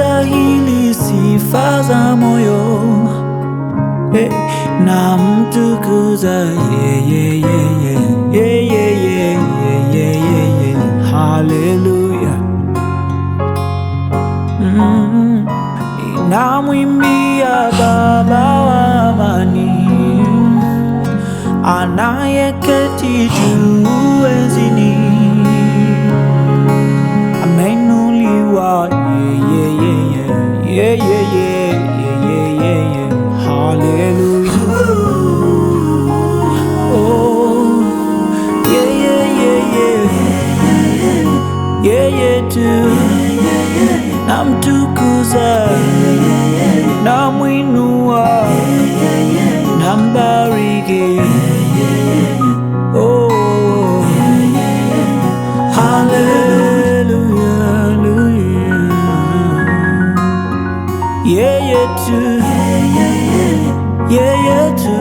anastahili sifa za moyo, na mtukuza yeye. Haleluya. Namwimbia Baba wa amani, anayeketi juu enzini, ameinuliwa yeye. Haleluya. Oh, yeye tu namtukuza, namwinua, nambariki. Oh, haleluya, haleluya. Yeye tu,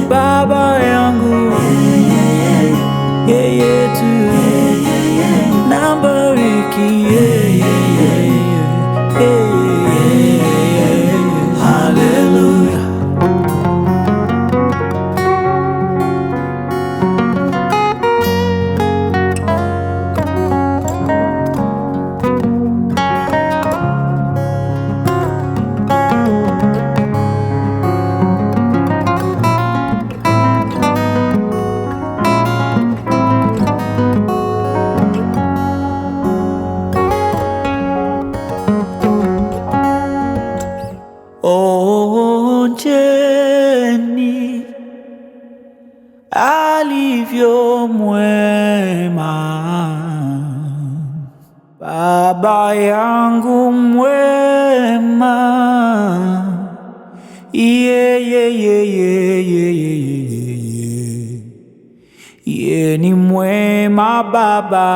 Baba yangu, yeye tu nambariki. Haleluya. Onjeni alivyo mwema, Baba yangu mwema. Ye ni mwema Baba.